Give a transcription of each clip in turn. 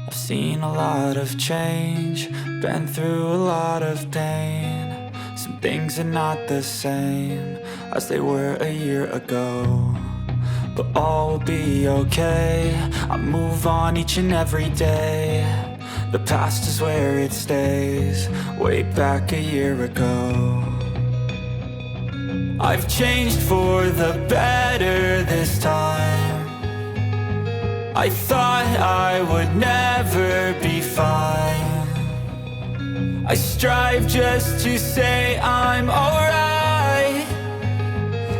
I've seen a lot of change, been through a lot of pain. Some things are not the same as they were a year ago, but all will be okay. I move on each and every day. The past is where it stays, way back a year ago. I've changed for the better this time. I thought I would never be fine. I strive just to say I'm alright,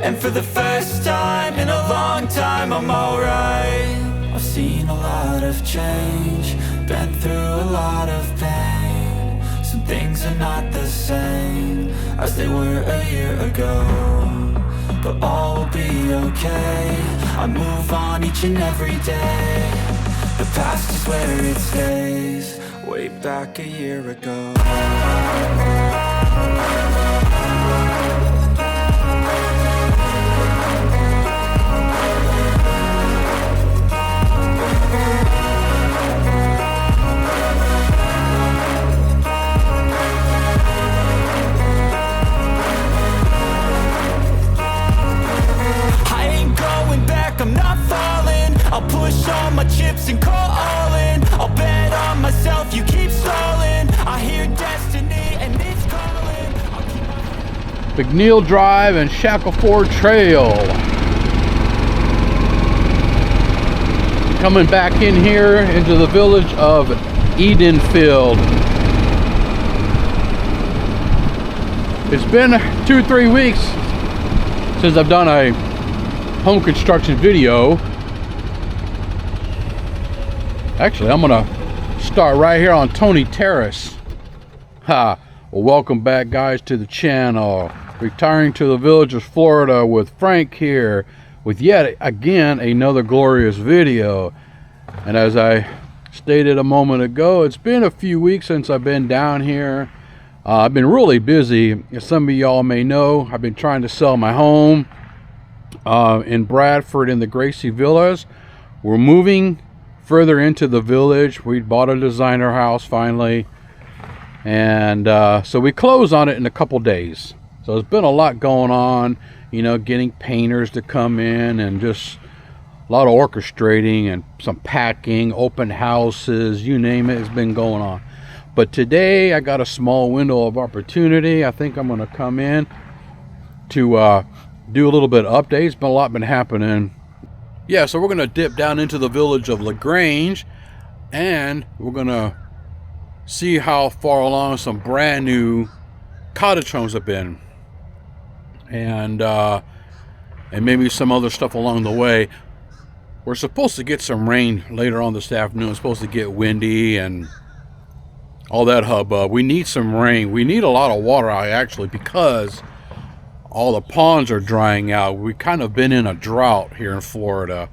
and for the first time in a long time I'm alright. I've seen a lot of change, been through a lot of pain. Some things are not the same as they were a year ago, but all will be okay. I move on each and every day. The past is where it stays, way back a year ago. I'm not falling, I'll push all my chips and call all in. I'll bet on myself, you keep stalling. I hear destiny and it's calling. McNeil Drive and Shackleford Trail. Coming back in here into the village of Edenfield. It's been 2-3 weeks since I've done a home construction video. Actually, I'm gonna start right here on Tony Terrace. Well, welcome back, guys, to the channel. Retiring to the village of Florida with Frank here with yet again another glorious video. And as I stated a moment ago, it's been a few weeks since I've been down here. I've been really busy. As some of y'all may know, I've been trying to sell my home in Bradford in the Gracie Villas. We're moving further into the village. We bought a designer house finally, and so we close on it in a couple days. So there's been a lot going on, you know, getting painters to come in and just a lot of orchestrating and some packing, open houses, you name it, it's been going on. But today I got a small window of opportunity. I think I'm going to come in to do a little bit of updates, but a lot been happening. Yeah, so we're gonna dip down into the village of LaGrange, and we're gonna see how far along some brand new cottage homes have been, and maybe some other stuff along the way. We're supposed to get some rain later on this afternoon. It's supposed to get windy and all that hubbub. We need some rain. We need a lot of water out, actually, because all the ponds are drying out. We've kind of been in a drought here in Florida.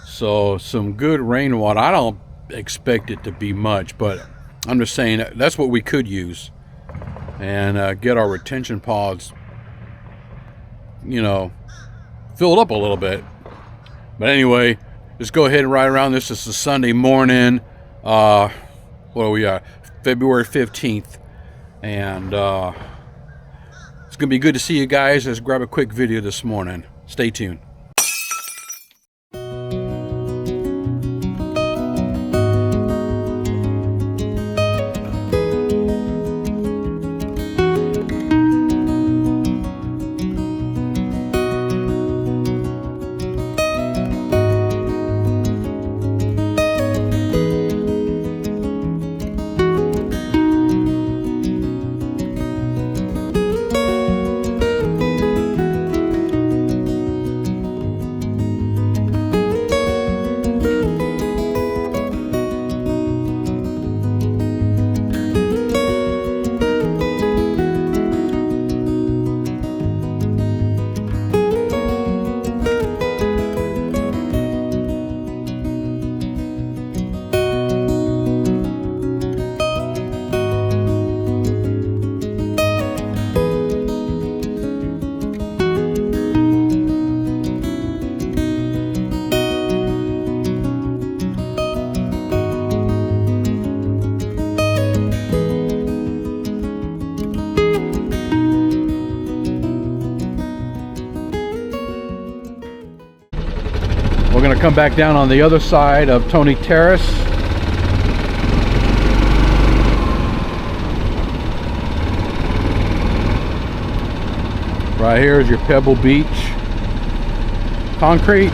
So some good rainwater. I don't expect it to be much, but I'm just saying that's what we could use. And get our retention ponds, you know, filled up a little bit. But anyway, just go ahead and ride around. This is a Sunday morning. What are we at? February 15th. And it's going to be good to see you guys. Let's grab a quick video this morning. Stay tuned. come back down on the other side of Tony Terrace. Right here is your Pebble Beach concrete.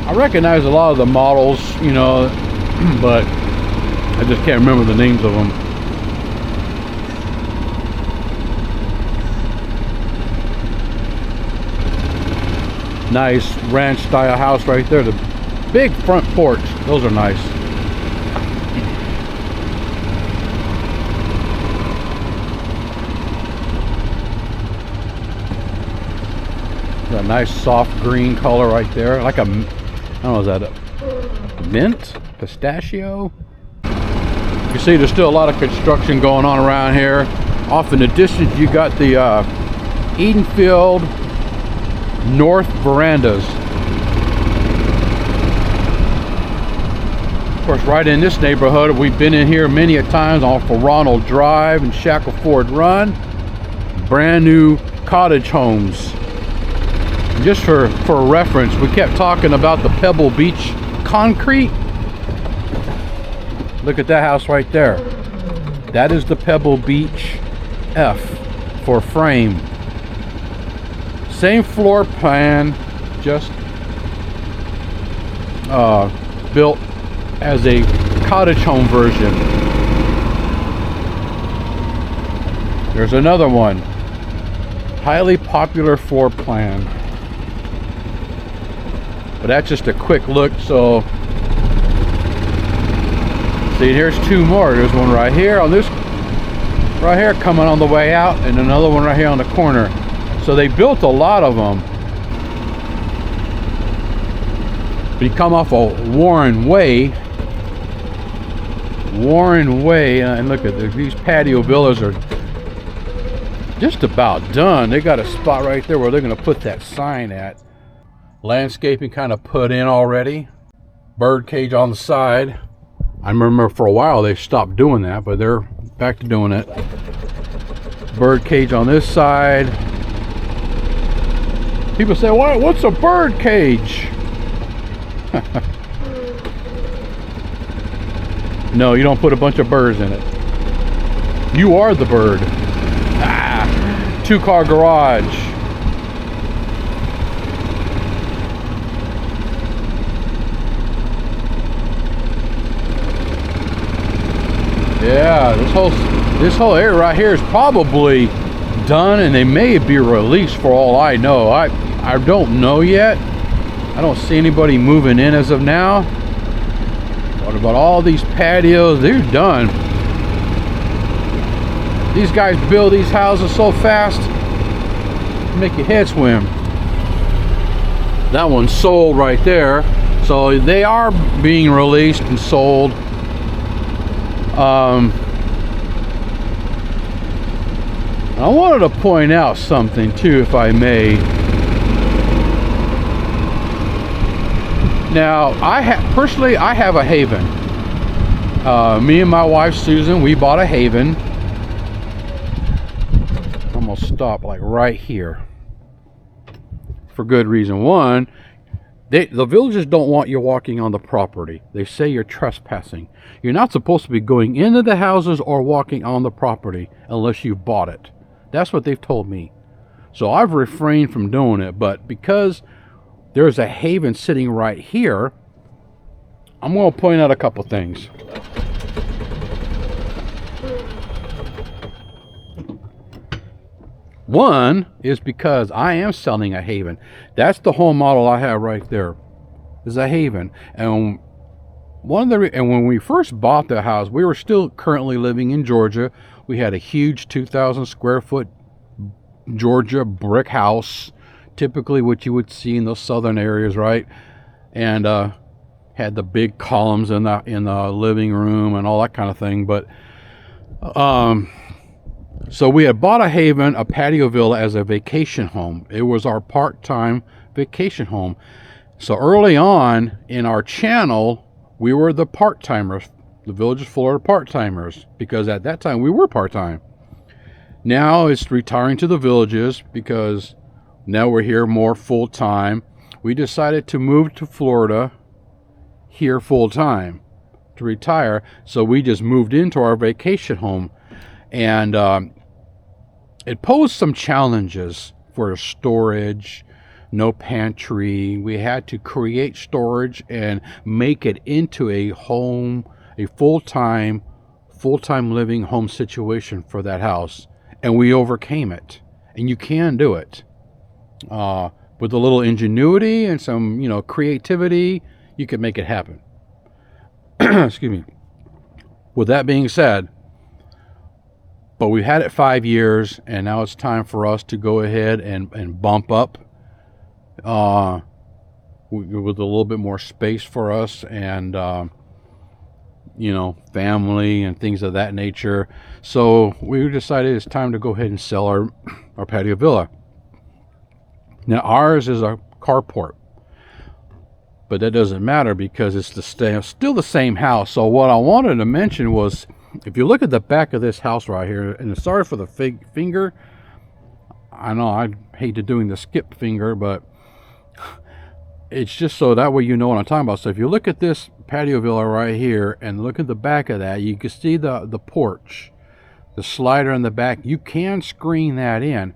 I recognize a lot of the models, you know, but I just can't remember the names of them. Nice ranch style house right there. The big front porch, those are nice. A nice soft green color right there, like a, I don't know, is that a mint? Pistachio? You see there's still a lot of construction going on around here. Off in the distance you got the Edenfield North verandas. Of course, right in this neighborhood, we've been in here many a times off of Ronald Drive and Shackleford Run. Brand new cottage homes. Just for reference, we kept talking about the Pebble Beach concrete. Look at that house right there. That is the Pebble Beach F for frame. Same floor plan, just built as a cottage home version. There's another one. Highly popular floor plan. But that's just a quick look. So see, here's two more. There's one right here on this, right here coming on the way out, and another one right here on the corner. So they built a lot of them. But you come off of Warren Way, and look at these patio villas are just about done. They got a spot right there where they're going to put that sign at. Landscaping kind of put in already. Bird cage on the side. I remember for a while they stopped doing that, but they're back to doing it. Bird cage on this side. People say, what's a bird cage? No, you don't put a bunch of birds in it. You are the bird. Ah, 2-car garage. Yeah, this whole area right here is probably done, and they may be released for all I know. I don't know yet. I don't see anybody moving in as of now. What about all these patios? They're done. These guys build these houses so fast, make your head swim. That one's sold right there. So they are being released and sold. I wanted to point out something too, if I may. Now, personally, I have a Haven. Me and my wife Susan, we bought a Haven. I'm gonna stop like right here for good reason. One, the villagers don't want you walking on the property. They say you're trespassing. You're not supposed to be going into the houses or walking on the property unless you've bought it. That's what they've told me. So I've refrained from doing it, but because there's a Haven sitting right here, I'm going to point out a couple things. One is because I am selling a Haven. That's the whole model I have right there, is a Haven. And when we first bought the house, we were still currently living in Georgia. We had a huge 2,000 square foot Georgia brick house, typically what you would see in those southern areas, right? And had the big columns in the living room and all that kind of thing. But so we had bought a Haven, a patio villa, as a vacation home. It was our part-time vacation home. So early on in our channel, we were the part-timers, the Villages Florida part-timers, because at that time we were part-time. Now it's retiring to the Villages because now we're here more full time. We decided to move to Florida here full time to retire, so we just moved into our vacation home, and it posed some challenges for storage. No pantry. We had to create storage and make it into a home, a full-time living home situation for that house, and we overcame it. And you can do it with a little ingenuity and some, creativity. You can make it happen. Excuse me. With that being said, but we've had it 5 years, and now it's time for us to go ahead and bump up with a little bit more space for us, and family and things of that nature. So we decided it's time to go ahead and sell our patio villa. Now ours is a carport, but that doesn't matter because it's still the same house. So what I wanted to mention was, if you look at the back of this house right here, and sorry for the finger, I know I hate to doing the skip finger, but it's just so that way you know what I'm talking about. So if you look at this patio villa right here and look at the back of that, you can see the porch, the slider in the back. You can screen that in.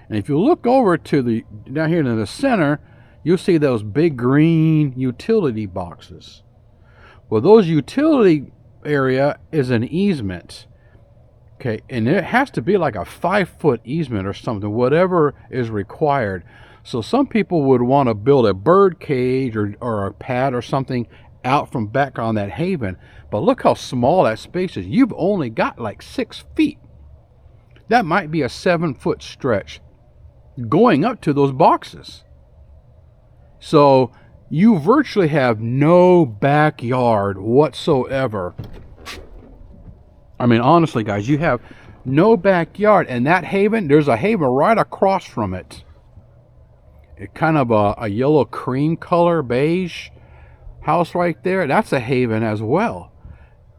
And if you look over to down here in the center, you'll see those big green utility boxes. Well, those utility area is an easement. Okay, and it has to be like a 5-foot easement or something, whatever is required. So some people would want to build a bird cage or a pad or something out from back on that haven. But look how small that space is. You've only got like 6 feet. That might be a 7-foot stretch going up to those boxes. So you virtually have no backyard whatsoever. I mean, honestly, guys, you have no backyard. And that haven, there's a haven right across from it. It kind of a yellow cream color, beige house right there. That's a haven as well.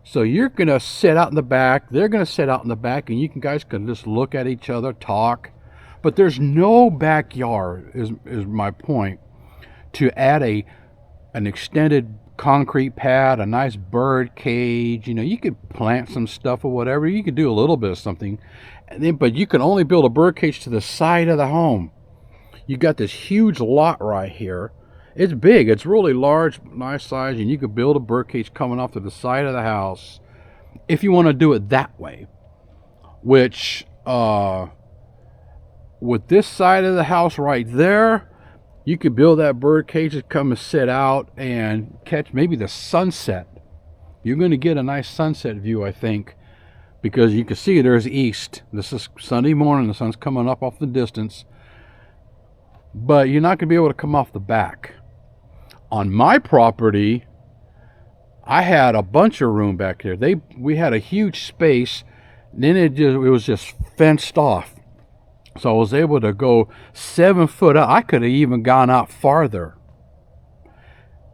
So you're going to sit out in the back. They're going to sit out in the back, and guys can just look at each other, talk. But there's no backyard, is my point. To add an extended concrete pad, a nice bird cage, you could plant some stuff or whatever. You could do a little bit of something, but you can only build a bird cage to the side of the home. You got this huge lot right here. It's big. It's really large, nice size, and you could build a bird cage coming off to the side of the house if you want to do it that way. Which, with this side of the house right there, you could build that bird cage to come and sit out and catch maybe the sunset. You're going to get a nice sunset view, I think, because you can see there's east. This is Sunday morning. The sun's coming up off the distance. But you're not going to be able to come off the back. On my property, I had a bunch of room back there. We had a huge space. Then it was just fenced off. So I was able to go 7 foot out. I could have even gone out farther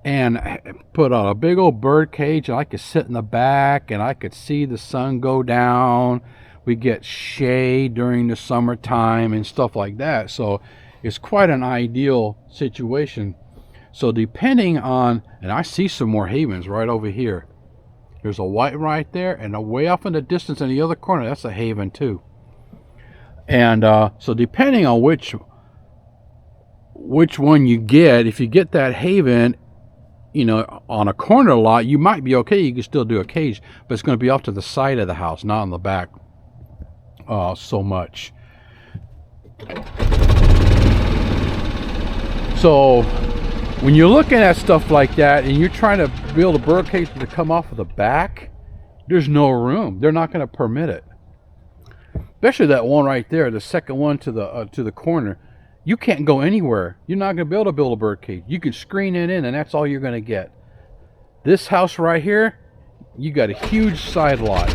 and put on a big old bird cage. And I could sit in the back and I could see the sun go down. We get shade during the summertime and stuff like that. So it's quite an ideal situation. So depending on, and I see some more havens right over here. There's a white right there, and way off in the distance in the other corner, that's a haven too. And so depending on which one you get, if you get that haven, on a corner lot, you might be okay. You can still do a cage, but it's going to be off to the side of the house, not on the back so much. So when you're looking at stuff like that and you're trying to build a bird cage to come off of the back, there's no room. They're not going to permit it. Especially that one right there, the second one to the corner. You can't go anywhere. You're not going to be able to build a bird cage. You can screen it in, and that's all you're going to get. This house right here, you got a huge side lot.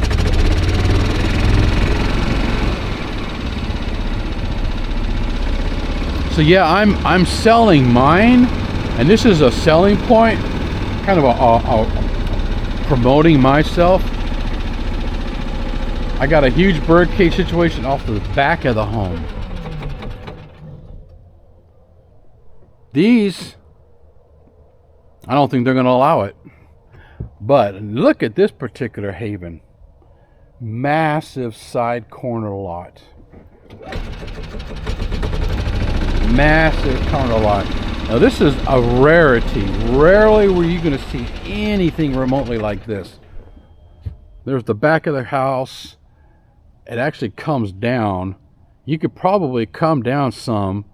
So yeah, I'm selling mine, and this is a selling point, kind of a promoting myself. I got a huge bird cage situation off the back of the home. These, I don't think they're going to allow it. But look at this particular haven. Massive side corner lot. Massive corner lot. Now this is a rarity. Rarely were you going to see anything remotely like this. There's the back of the house. It actually comes down. You could probably come down some.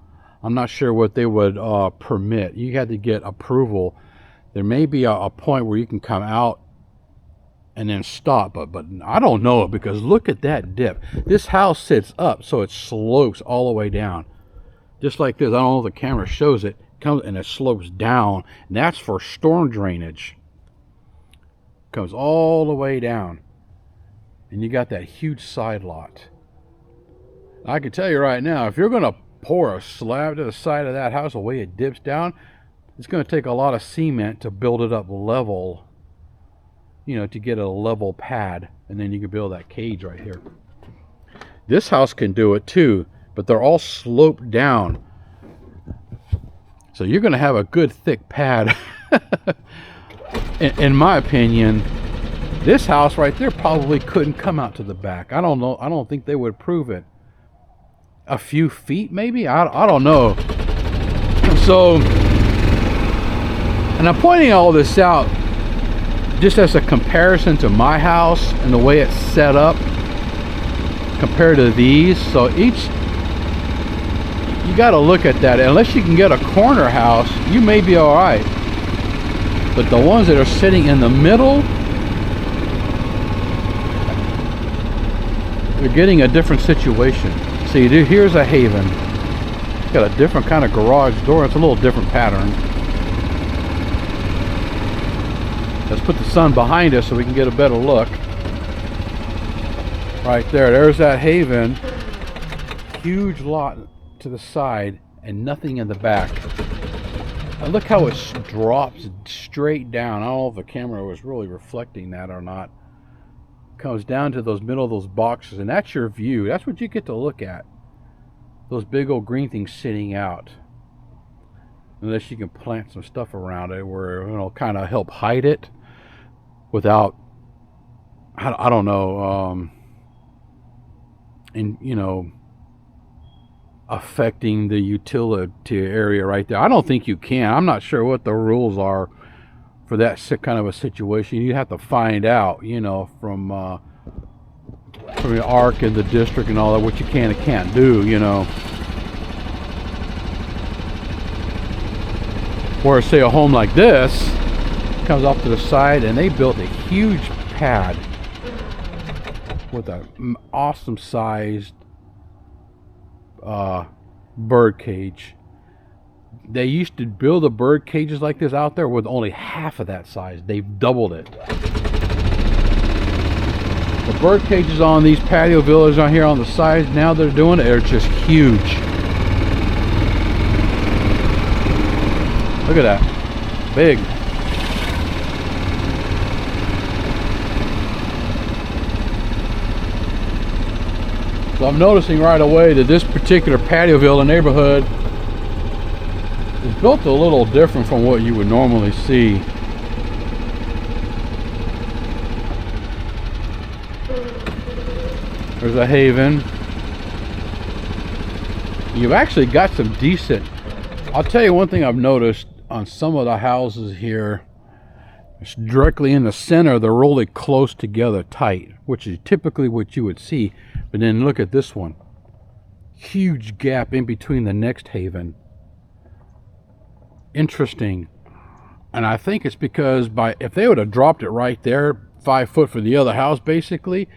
I'm not sure what they would permit. You had to get approval. There may be a point where you can come out and then stop, but I don't know, because look at that dip. This house sits up, so it slopes all the way down. Just like this. I don't know if the camera shows it. Comes and it slopes down, and that's for storm drainage. Comes all the way down. And you got that huge side lot. I can tell you right now, if you're going to pour a slab to the side of that house, the way it dips down, it's going to take a lot of cement to build it up level, you know, to get a level pad, and then you can build that cage right here. This house can do it too, but they're all sloped down. So you're going to have a good thick pad. In my opinion, this house right there probably couldn't come out to the back. I don't know. I don't think they would approve it. A few feet maybe? I don't know. So, and I'm pointing all this out just as a comparison to my house and the way it's set up compared to these. So each, you got to look at that. Unless you can get a corner house, you may be all right. But the ones that are sitting in the middle, you're getting a different situation. See, here's a haven. It's got a different kind of garage door. It's a little different pattern. Let's put the sun behind us so we can get a better look. Right there, there's that haven. Huge lot to the side and nothing in the back. And look how it drops straight down. I don't know if the camera was really reflecting that or not. Comes down to those middle of those boxes, and that's your view. That's what you get to look at. Those big old green things sitting out. Unless you can plant some stuff around it where it'll kind of help hide it without, I don't know, and you know, affecting the utility area right there. I don't think you can. I'm not sure what the rules are for that kind of a situation. You have to find out, you know, from the ARC and the district and all that, what you can and can't do, you know. Or say a home like this comes off to the side and they built a huge pad with an awesome sized bird cage. They used to build the bird cages like this out there with only half of that size. They've doubled it. The bird cages on these patio villas on here on the sides now they're doing it are just huge. Look at that. Big. So I'm noticing right away that this particular patio villa neighborhood is built a little different from what you would normally see. There's a haven. You've actually got some decent, I'll tell you one thing I've noticed on some of the houses here, it's directly in the center, they're really close together, tight, which is typically what you would see. But then look at this one. Huge gap in between the next haven. Interesting. And I think it's because if they would have dropped it right there, 5 foot for the other house basically,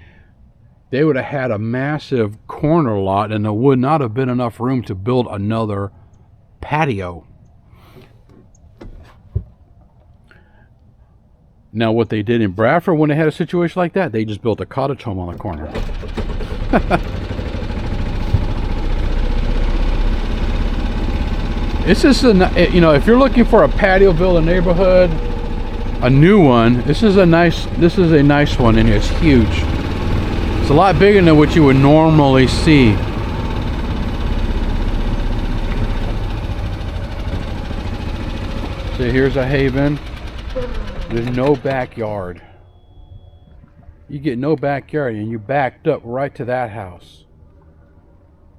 they would have had a massive corner lot and there would not have been enough room to build another patio. Now what they did in Bradford when they had a situation like that, they just built a cottage home on the corner. This is you know, if you're looking for a patio villa neighborhood, a new one, this is a nice one, and it's huge. It's a lot bigger than what you would normally see. So here's a haven. There's no backyard. You get no backyard and you backed up right to that house.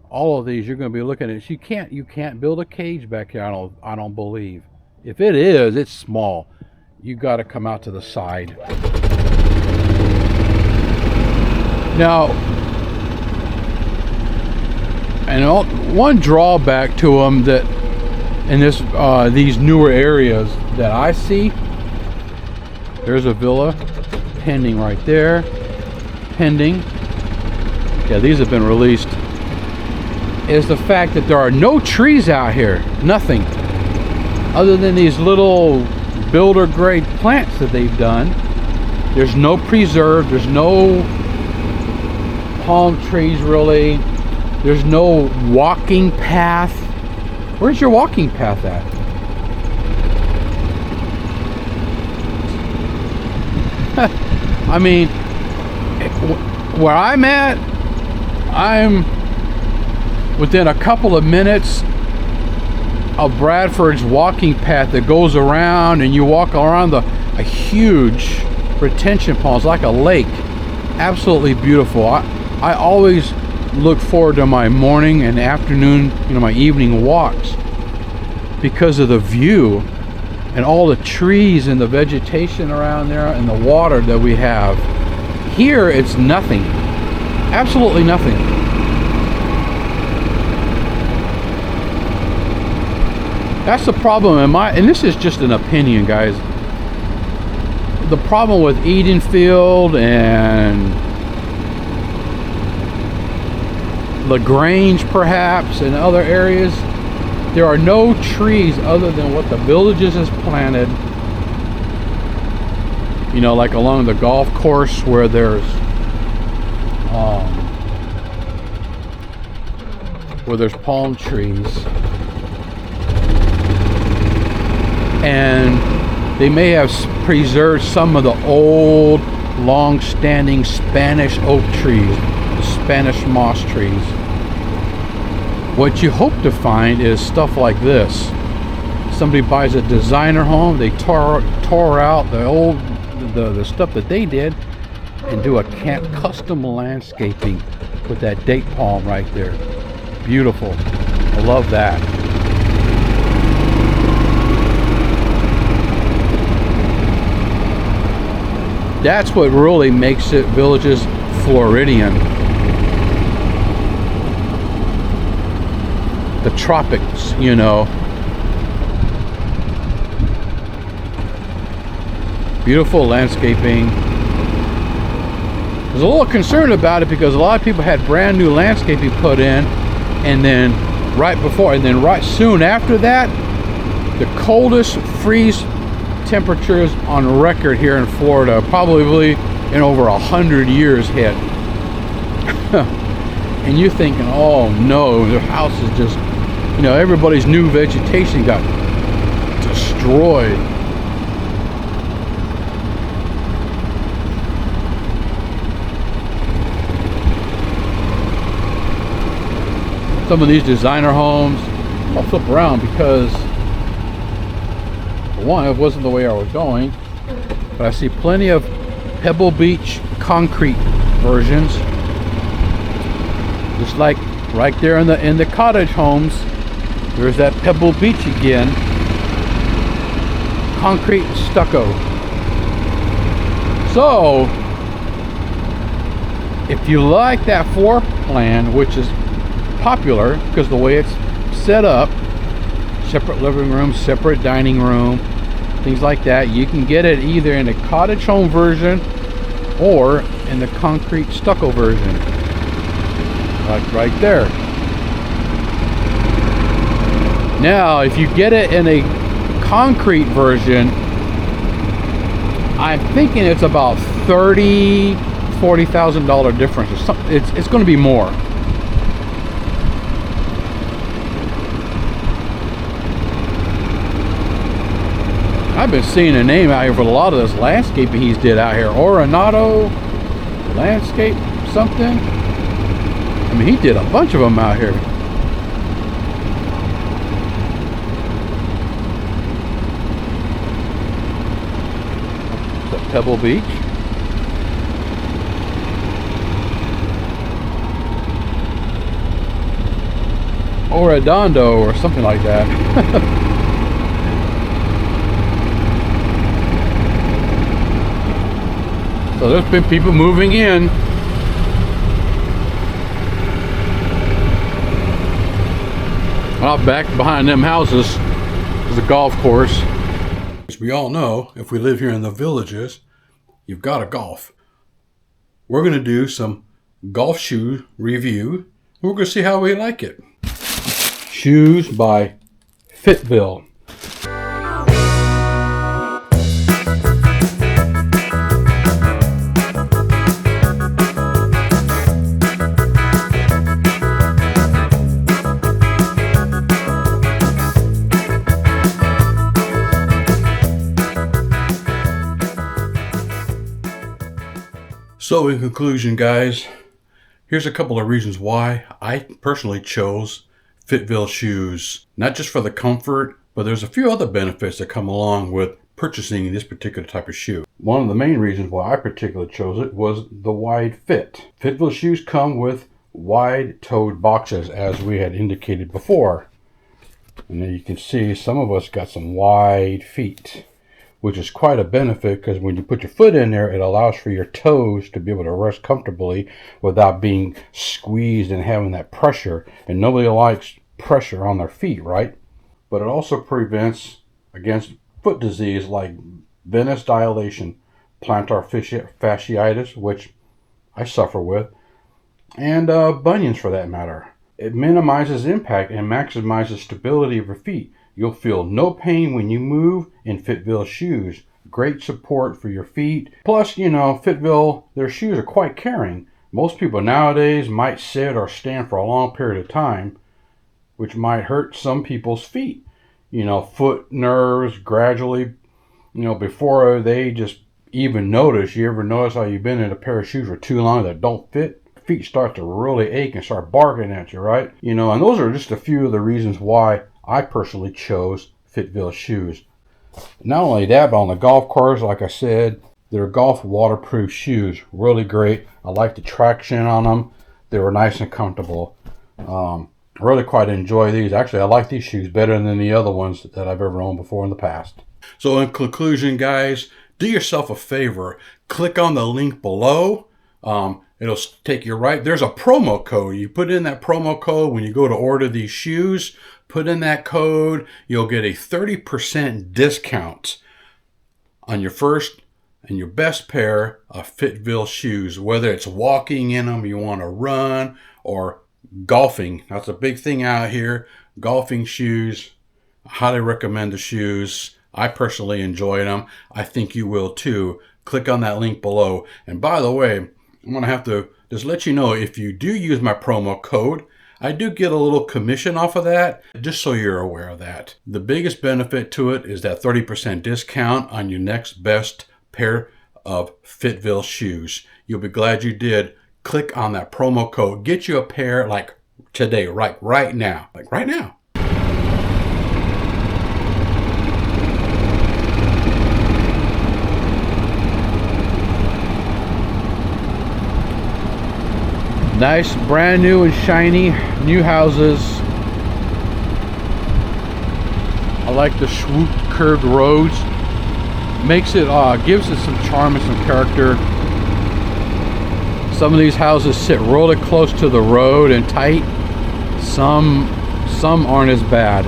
All of these you're going to be looking at. You can't build a cage back here. I don't believe. If it is, it's small. You got to come out to the side. Now, and one drawback to them that in these newer areas that I see, there's a villa pending right there. Pending. Yeah, these have been released. Is the fact that there are no trees out here. Nothing. Other than these little builder grade plants that they've done. There's no preserve. There's no palm trees really. There's no walking path. Where's your walking path at? I mean, where I'm at, I'm within a couple of minutes of Bradford's walking path that goes around, and you walk around a huge retention pond. It's like a lake. Absolutely beautiful. I always look forward to my morning and afternoon, my evening walks because of the view and all the trees and the vegetation around there and the water that we have. Here it's nothing. Absolutely nothing. That's the problem and this is just an opinion, guys. The problem with Edenfield and LaGrange perhaps and other areas, there are no trees other than what the villages has planted. Like along the golf course where there's palm trees. And they may have preserved some of the old, long-standing Spanish oak trees, the Spanish moss trees. What you hope to find is stuff like this. Somebody buys a designer home, they tore out the stuff that they did and do a custom landscaping with that date palm right there. Beautiful. I love that. That's what really makes it Villages Floridian. The tropics, Beautiful landscaping. I was a little concerned about it because a lot of people had brand new landscaping put in, and then right soon after that, the coldest freeze temperatures on record here in Florida, probably in over 100 years hit. And you're thinking, oh no, their house is just, everybody's new vegetation got destroyed. Some of these designer homes, I'll flip around because one, it wasn't the way I was going, but I see plenty of Pebble Beach concrete versions, just like right there in the cottage homes. There's that Pebble Beach again, concrete and stucco. So if you like that floor plan, which is popular because the way it's set up, separate living room, separate dining room, things like that, you can get it either in a cottage home version or in the concrete stucco version, like right there. Now if you get it in a concrete version, I'm thinking it's about $40,000 difference or something. It's going to be more. I've been seeing a name out here for a lot of this landscaping he's did out here. Oronado landscape, something. I mean, he did a bunch of them out here. Is that Pebble Beach? Or Redondo or something like that. So there's been people moving in. Out back behind them houses is a golf course. As we all know, if we live here in the villages, you've got to golf. We're going to do some golf shoe review, and we're going to see how we like it. Shoes by FitVille. So in conclusion, guys, here's a couple of reasons why I personally chose FitVille shoes. Not just for the comfort, but there's a few other benefits that come along with purchasing this particular type of shoe. One of the main reasons why I particularly chose it was the wide fit. FitVille shoes come with wide-toed boxes, as we had indicated before. And then you can see some of us got some wide feet, which is quite a benefit because when you put your foot in there, it allows for your toes to be able to rest comfortably without being squeezed and having that pressure. And nobody likes pressure on their feet, right? But it also prevents against foot disease like venous dilation, plantar fasciitis, which I suffer with, and bunions for that matter. It minimizes impact and maximizes stability of your feet. You'll feel no pain when you move in FitVille shoes. Great support for your feet. Plus, you know, FitVille, their shoes are quite caring. Most people nowadays might sit or stand for a long period of time, which might hurt some people's feet. You know, foot nerves gradually, you know, before they just even notice. You ever notice how you've been in a pair of shoes for too long that don't fit? Feet start to really ache and start barking at you, right? You know, and those are just a few of the reasons why I personally chose FitVille shoes. Not only that, but on the golf course, like I said, they're golf waterproof shoes. Really great. I like the traction on them. They were nice and comfortable. Really quite enjoy these. Actually, I like these shoes better than the other ones that I've ever owned before in the past. So in conclusion, guys, do yourself a favor. Click on the link below. It'll take you right. There's a promo code. You put in that promo code when you go to order these shoes. Put in that code. You'll get a 30% discount on your first and your best pair of FitVille shoes. Whether it's walking in them, you want to run, or golfing. That's a big thing out here. Golfing shoes. I highly recommend the shoes. I personally enjoy them. I think you will too. Click on that link below. And by the way, I'm going to have to just let you know, if you do use my promo code, I do get a little commission off of that, just so you're aware of that. The biggest benefit to it is that 30% discount on your next best pair of FitVille shoes. You'll be glad you did. Click on that promo code. Get you a pair like today, right now. Like right now. Nice, brand new and shiny, new houses. I like the swooped, curved roads. Makes it, gives it some charm and some character. Some of these houses sit really close to the road and tight. Some aren't as bad.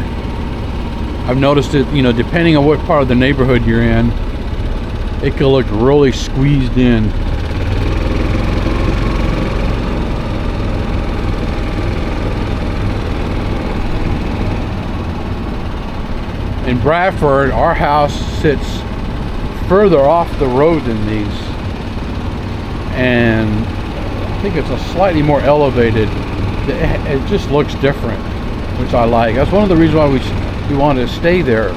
I've noticed it, you know, depending on what part of the neighborhood you're in, it can look really squeezed in. In Bradford, our house sits further off the road than these, and I think it's a slightly more elevated. It just looks different, which I like. That's one of the reasons why we wanted to stay there.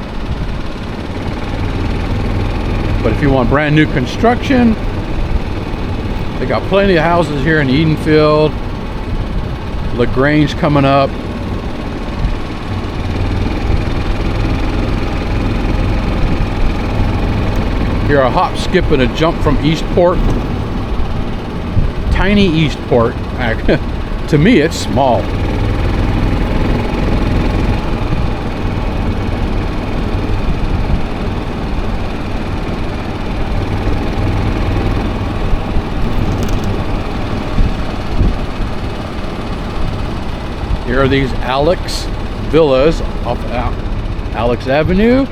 But if you want brand new construction, They got plenty of houses here in Edenfield. LaGrange coming up. Here a hop, skip, and a jump from Eastport. Tiny Eastport. To me, it's small. Here are these Alex villas off Alex Avenue,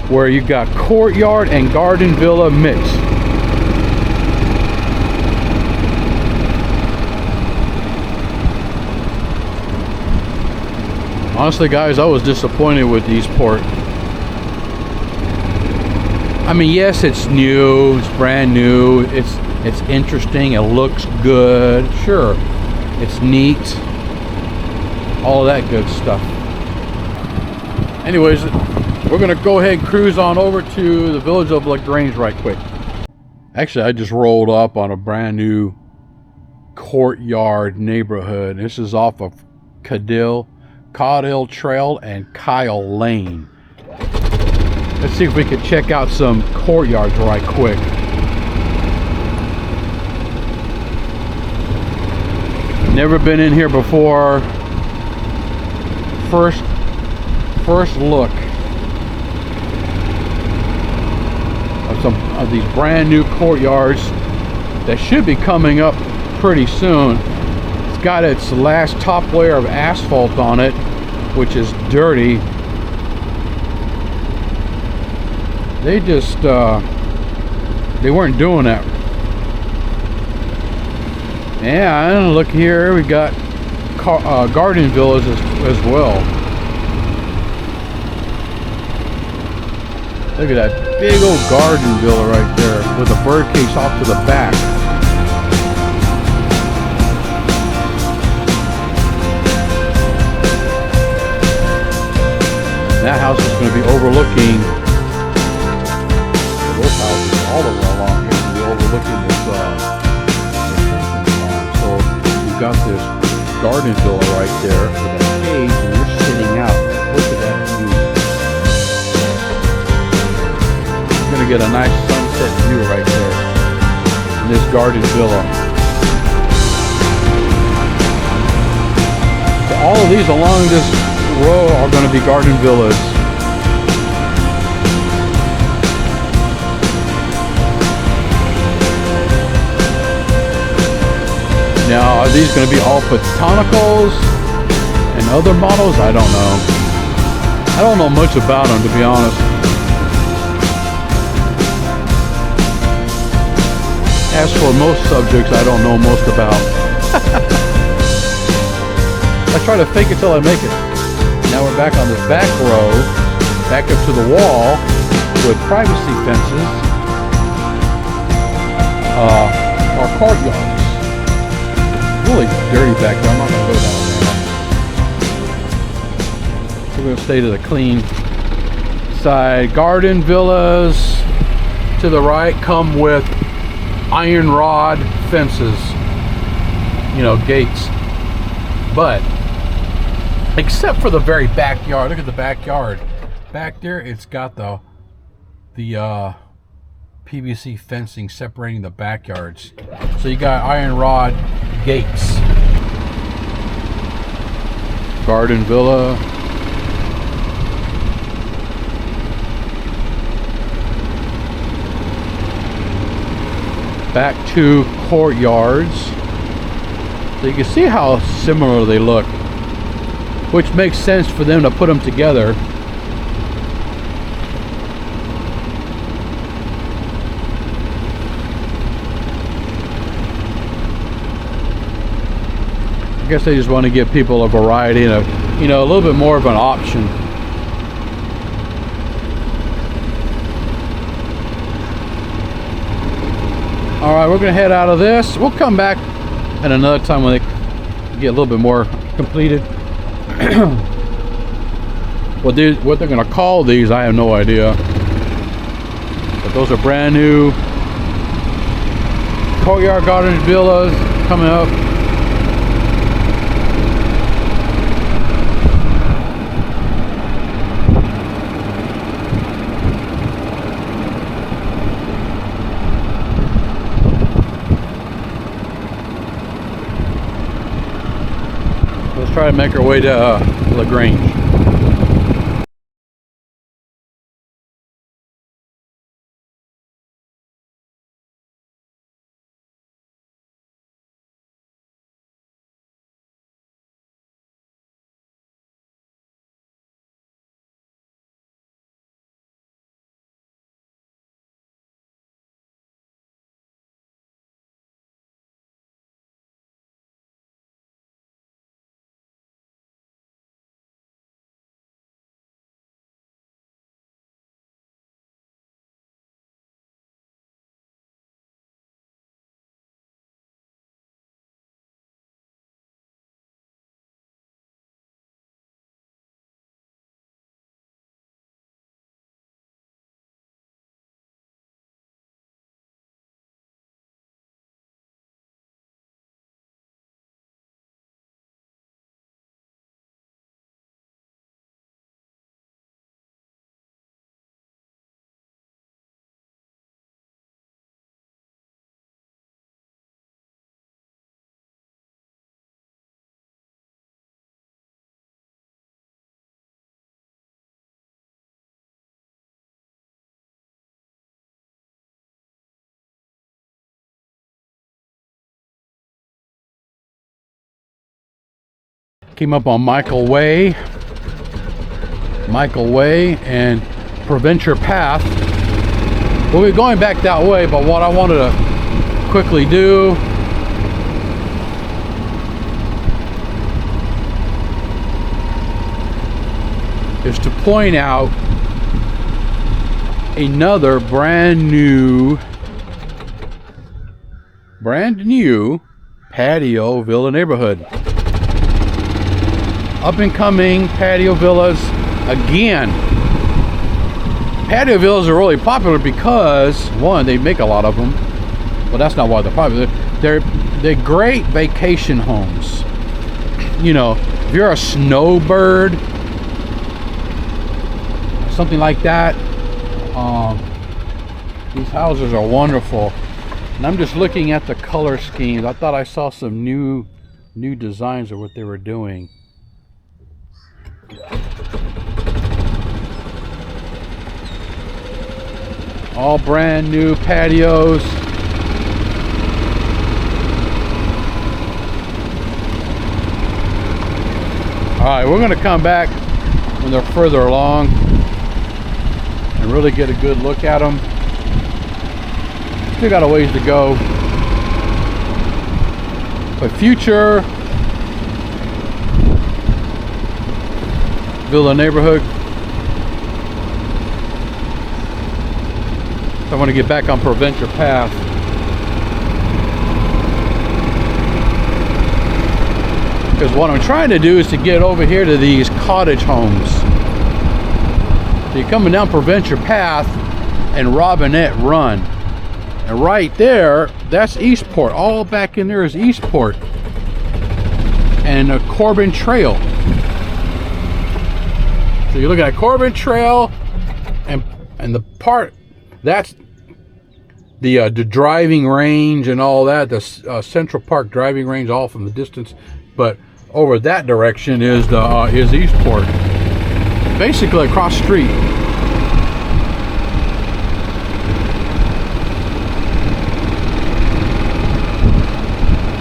where you got courtyard and garden villa mixed. Honestly, guys, I was disappointed with Eastport. I mean, yes, it's new, it's brand new, it's interesting, it looks good, sure, it's neat, all of that good stuff. Anyways, we're gonna go ahead and cruise on over to the village of LaGrange right quick. Actually, I just rolled up on a brand new courtyard neighborhood. This is off of Cottage Trail and Kyle Lane. Let's see if we can check out some courtyards right quick. Never been in here before. First look of some of these brand new courtyards that should be coming up pretty soon. It's got its last top layer of asphalt on it, which is dirty. They just they weren't doing that. And look here, we got garden villas as well. Look at that big old garden villa right there with a bird cage off to the back. That house is going to be overlooking, those houses all along here will be overlooking this so we've got this garden villa right there with a cage and we're sitting out. Look at that view. We're going to get a nice sunset view right there in this garden villa. So all of these along this row are going to be garden villas. Now, are these going to be all botanicals and other models? I don't know. I don't know much about them, to be honest. As for most subjects, I don't know most about. I try to fake it till I make it. Now we're back on this back row, back up to the wall with privacy fences. Our courtyards. Really dirty back there. I'm not going to go down there. We're going to stay to the clean side. Garden villas to the right come with iron rod fences, you know, gates. But except for the very backyard, look at the backyard. Back there, it's got the PVC fencing separating the backyards. So you got iron rod gates. Garden villa. Back to courtyards. So you can see how similar they look, which makes sense for them to put them together. I guess they just want to give people a variety and a, you know, a little bit more of an option. All right, we're gonna head out of this. We'll come back at another time when they get a little bit more completed. What they're gonna call these, I have no idea. But those are brand new Courtyard Gardens Villas coming up. Let's try to make our way to LaGrange. Came up on Michael Way and Proventure Path. We'll be going back that way, but what I wanted to quickly do is to point out another brand new Patio Villa neighborhood. Up and coming patio villas again. Patio villas are really popular because, one, they make a lot of them, but that's not why they're popular. They're great vacation homes. You know, if you're a snowbird, something like that, these houses are wonderful. And I'm just looking at the color schemes. I thought I saw some new designs of what they were doing. All brand new patios. Alright, we're going to come back when they're further along and really get a good look at them. Still got a ways to go. But future Villa neighborhood. So I want to get back on Proventure Path. Because what I'm trying to do is to get over here to these cottage homes. So you're coming down Proventure Path and Robinette Run. And right there, that's Eastport. All back in there is Eastport. And a Corbin Trail. So you're looking at Corbin Trail and the part, that's the driving range and all that, the Central Park driving range, all from the distance. But over that direction is Eastport, basically across the street.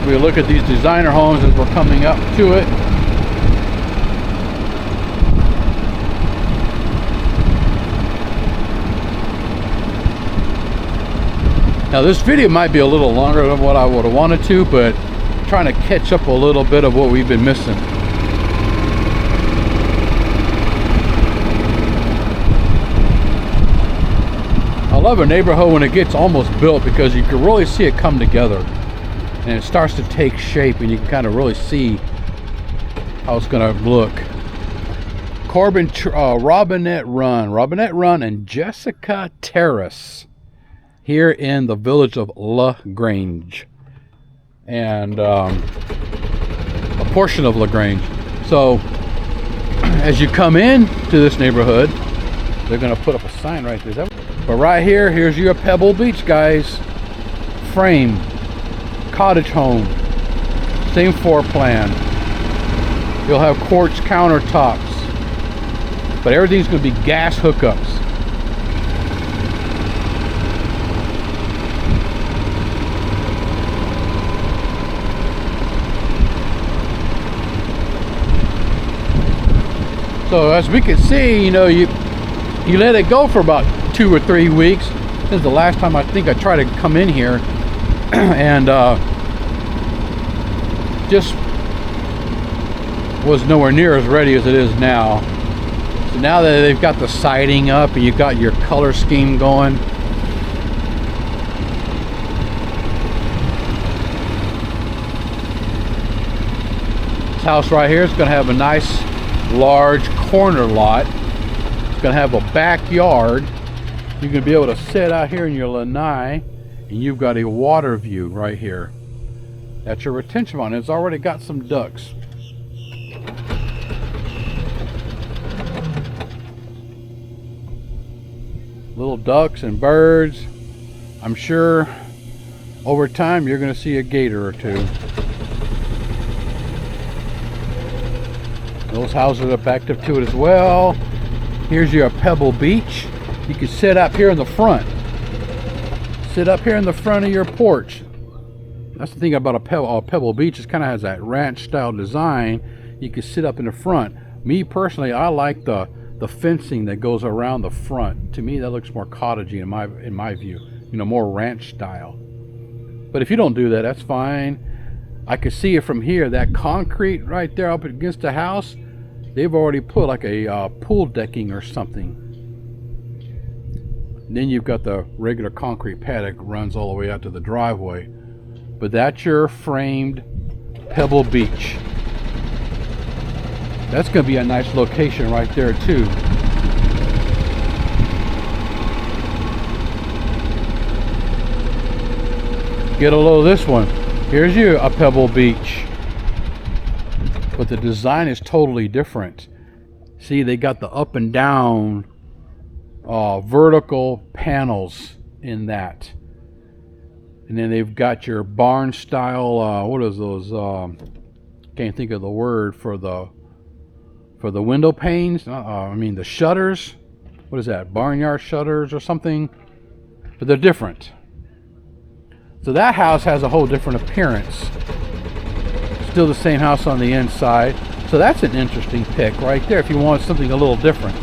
We look at these designer homes as we're coming up to it. Now this video might be a little longer than what I would have wanted to, but I'm trying to catch up a little bit of what we've been missing. I love a neighborhood when it gets almost built because you can really see it come together and it starts to take shape and you can kind of really see how it's going to look. Robinette Run and Jessica Terrace. here in the village of LaGrange, and a portion of LaGrange. So as you come in to this neighborhood, they're going to put up a sign right there. But right here, here's your Pebble Beach, guys. Frame, cottage home, same floor plan. You'll have quartz countertops, but everything's going to be gas hookups. So as we can see, you know, you let it go for about 2 or 3 weeks. Since the last time I think I tried to come in here, and just was nowhere near as ready as it is now. So now that they've got the siding up and you've got your color scheme going, this house right here is going to have a nice large corner lot. It's going to have a backyard. You're going to be able to sit out here in your lanai, and you've got a water view right here. That's your retention pond. It's already got some ducks. Little ducks and birds. I'm sure over time you're going to see a gator or two. Those houses are backed up to it as well. Here's your Pebble Beach. You can sit up here in the front. Sit up here in the front of your porch. That's the thing about a Pebble Beach. It kind of has that ranch style design. You can sit up in the front. Me personally, I like the fencing that goes around the front. To me, that looks more cottagey in my view. You know, more ranch style. But if you don't do that, that's fine. I can see it from here. That concrete right there up against the house, they've already put like a pool decking or something. Then you've got the regular concrete pad that runs all the way out to the driveway. But that's your framed Pebble Beach. That's going to be a nice location right there too. Get a load of this one. Here's you a Pebble Beach. But the design is totally different. See, they got the up and down vertical panels in that. And then they've got your barn style, what is those? Can't think of the word for the window panes. I mean the shutters. What is that? Barnyard shutters or something? But they're different. So that house has a whole different appearance. Still the same house on the inside. So that's an interesting pick right there if you want something a little different.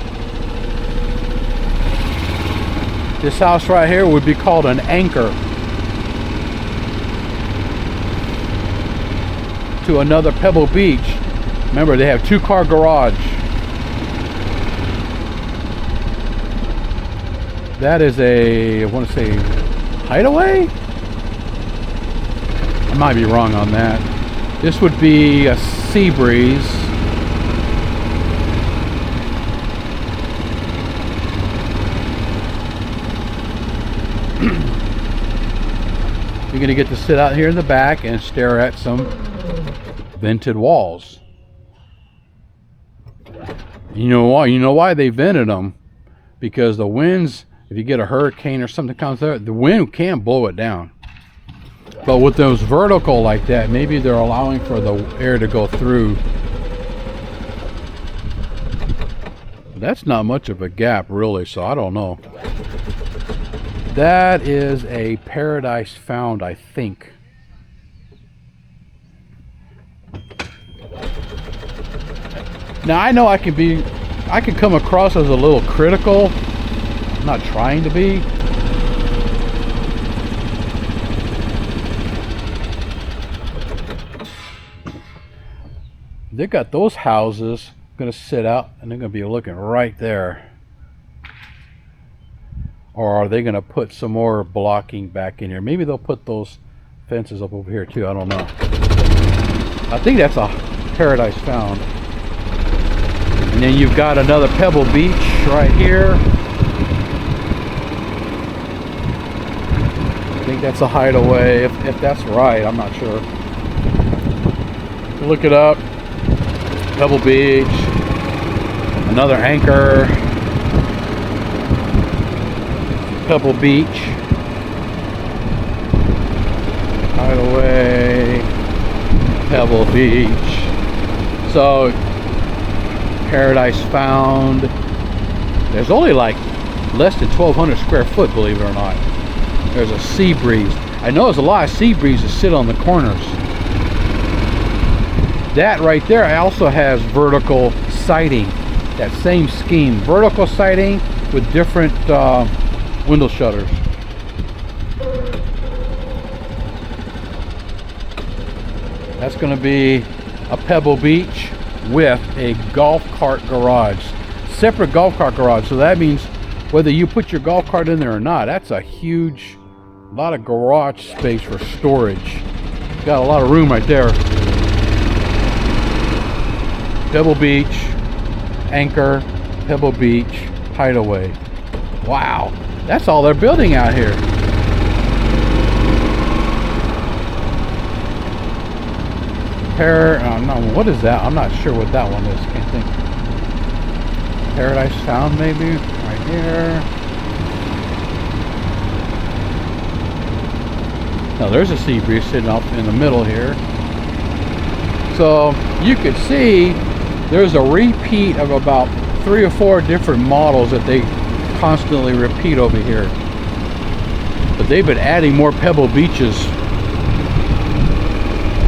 This house right here would be called an anchor to another Pebble Beach. Remember, they have 2-car garage. That is a, I want to say, hideaway? I might be wrong on that. This would be a sea breeze. You're going to get to sit out here in the back and stare at some vented walls. You know why? You know why they vented them? Because the winds, if you get a hurricane or something comes there, the wind can blow it down. But with those vertical like that, maybe they're allowing for the air to go through. That's not much of a gap really, so I don't know. That is a Paradise Found, I think. Now I know I can come across as a little critical. I'm not trying to be. They got those houses going to sit out and they're going to be looking right there. Or are they going to put some more blocking back in here? Maybe they'll put those fences up over here too. I don't know. I think that's a Paradise Found. And then you've got another Pebble Beach right here. think that's a hideaway, if that's right. I'm not sure. Look it up. Pebble Beach. Another anchor. Pebble Beach. Hideaway. Pebble Beach. So, Paradise Found. There's only like less than 1,200 square foot, believe it or not. There's a sea breeze. I know there's a lot of sea breezes sit on the corners. That right there also has vertical siding. That same scheme. Vertical siding with different window shutters. That's going to be a Pebble Beach with a golf cart garage. Separate golf cart garage. So that means whether you put your golf cart in there or not, that's a huge, lot of garage space for storage. Got a lot of room right there. Pebble Beach, Anchor, Pebble Beach, Hideaway. Wow, that's all they're building out here. No, what is that? I'm not sure what that one is. Can't think. Paradise Found, maybe right here. Now there's a sea breeze sitting up in the middle here. So you could see there's a repeat of about 3 or 4 different models that they constantly repeat over here. But they've been adding more Pebble Beaches.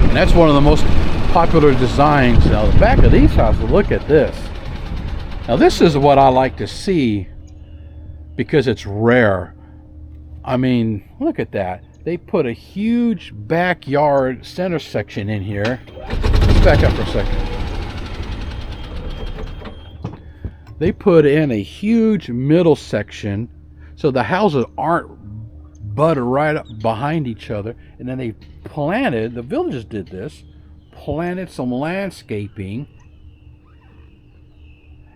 And that's one of the most popular designs. Now the back of these houses, look at this. Now this is what I like to see because it's rare. I mean, look at that. They put a huge backyard center section in here. Let's back up for a second. They put in a huge middle section so the houses aren't butted right up behind each other. And then they planted, the villagers did this, planted some landscaping.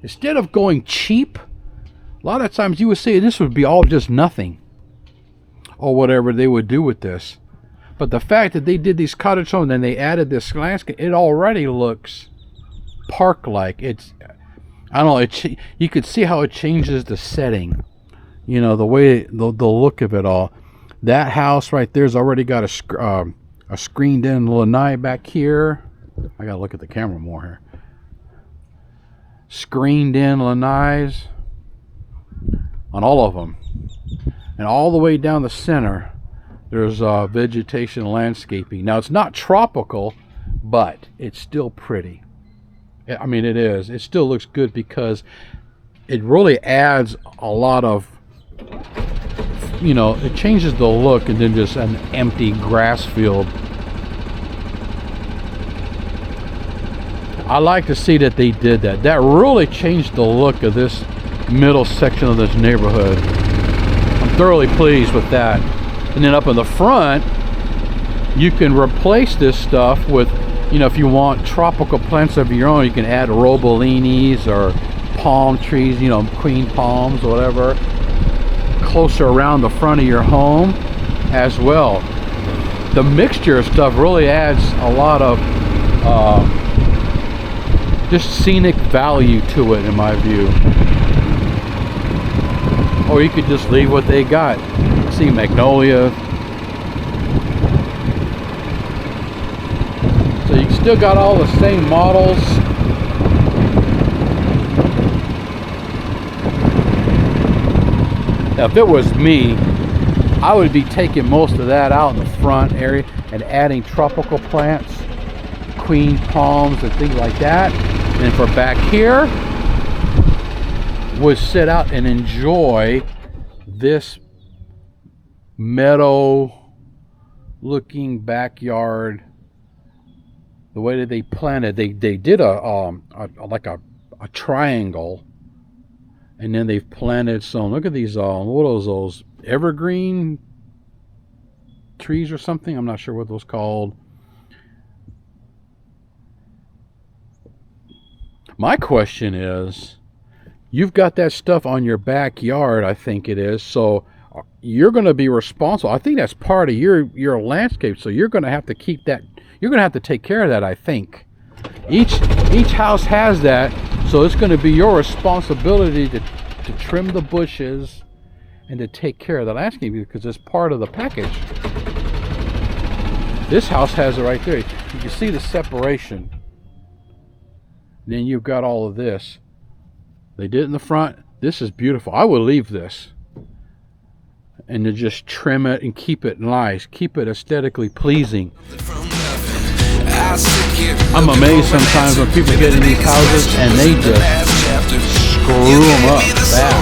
Instead of going cheap, a lot of times you would say this would be all just nothing or whatever they would do with this. But the fact that they did these cottage homes and they added this landscape, it already looks park-like. It's, I don't know, you could see how it changes the setting. You know, the way, the look of it all. That house right there's already got a screened-in lanai back here. I gotta look at the camera more here. Screened-in lanais on all of them. And all the way down the center, there's vegetation landscaping. Now, it's not tropical, but it's still pretty. I mean, it is. It still looks good because it really adds a lot of, you know, it changes the look and then just an empty grass field. I like to see that they did that. That really changed the look of this middle section of this neighborhood. I'm thoroughly pleased with that. And then up in the front, you can replace this stuff with, you know, if you want tropical plants of your own, you can add robolinis or palm trees, you know, queen palms or whatever, closer around the front of your home as well. The mixture of stuff really adds a lot of just scenic value to it, in my view. Or you could just leave what they got. See magnolia. So you still got all the same models. Now, if it was me, I would be taking most of that out in the front area and adding tropical plants, queen palms and things like that. And for back here, would sit out and enjoy this meadow looking backyard. The way that they planted, they did like a triangle, and then they've planted some, look at these what are those evergreen trees or something, I'm not sure what those called. My question is, you've got that stuff on your backyard, I think it is, so you're going to be responsible. I think that's part of your landscape. So you're going to have to keep that. You're going to have to take care of that, I think. Each house has that, so it's going to be your responsibility to trim the bushes and to take care of the landscape because it's part of the package. This house has it right there. You can see the separation. Then you've got all of this. They did it in the front. This is beautiful. I would leave this and to just trim it and keep it nice, keep it aesthetically pleasing. I'm amazed sometimes when people get in these houses and they just screw them up bad.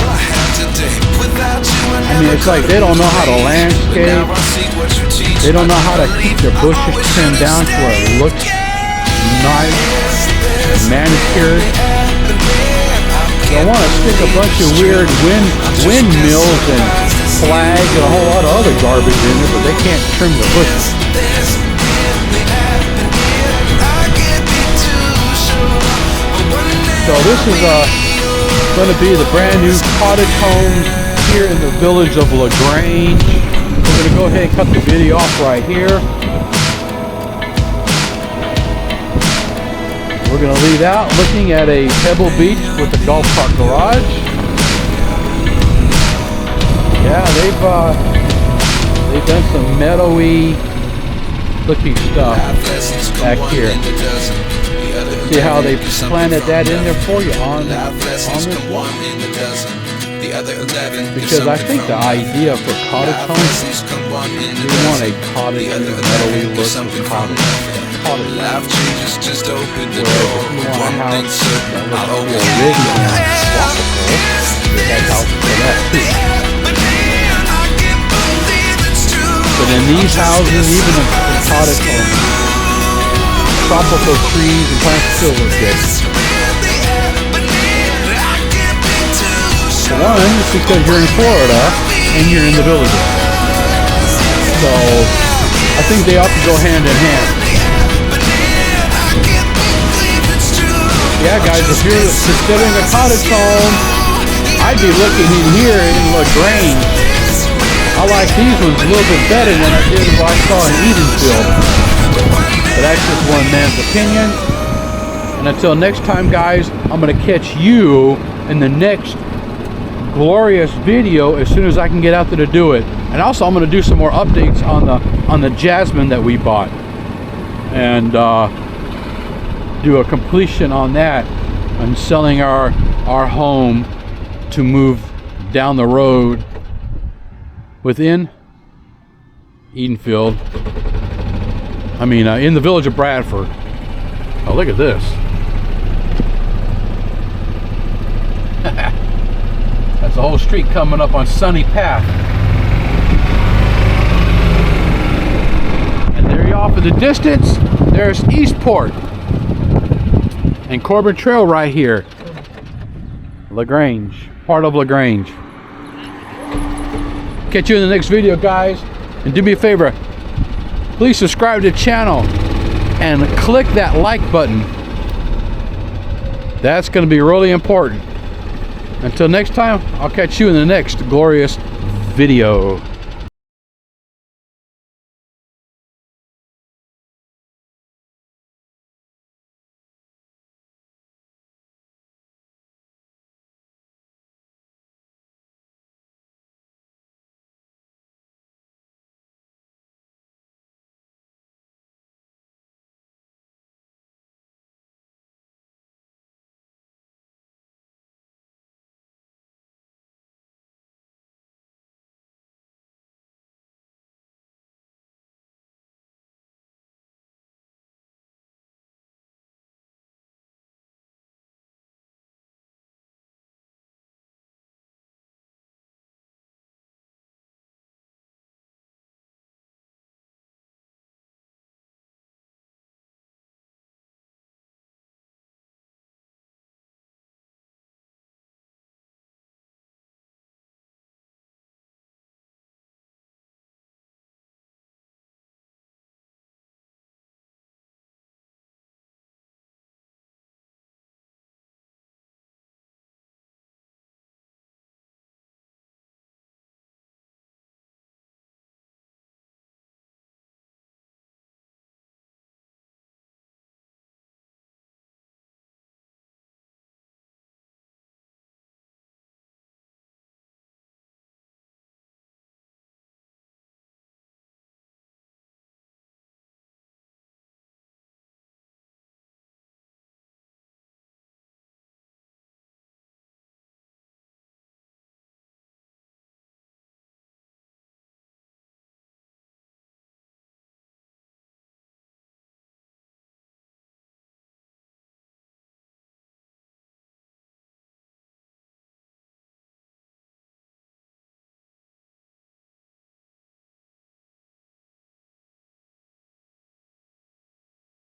I mean, it's like they don't know how to landscape. They don't know how to keep their bushes trimmed down to where it looks nice, manicured. They want to stick a bunch of weird windmills and flags and a whole lot of other garbage in there, but they can't trim the bushes. So this is going to be the brand new cottage home here in the village of LaGrange. We're going to go ahead and cut the video off right here. We're going to leave out looking at a pebble beach with a golf cart garage. Yeah, they've done some meadowy looking stuff back here. See how they planted that in there for you on this one? Because I think the idea for cottage homes, you want a cottage meadowy look with cottage. Whereas if you want a house that looks Floridian and tropical, that house is for that too. But in these houses, even in cottage homes, tropical trees and plants still look good. One, it's because you're in Florida and you're in the village. So I think they ought to go hand in hand. Yeah, guys, if you're considering a cottage home, I'd be looking in here in LaGrange. I like these ones a little bit better than I did what I saw in Edenfield. But that's just one man's opinion. And until next time, guys, I'm going to catch you in the next glorious video as soon as I can get out there to do it. And also, I'm going to do some more updates on the jasmine that we bought, and do a completion on that and selling our home to move down the road within Edenfield. I mean, in the village of Bradford. Oh, look at this. That's a whole street coming up on Sunny Path. And there you off in the distance, there's Eastport. And Corbin Trail right here. LaGrange, part of LaGrange. Catch you in the next video, guys. And do me a favor, please subscribe to the channel and click that like button. That's going to be really important. Until next time, I'll catch you in the next glorious video.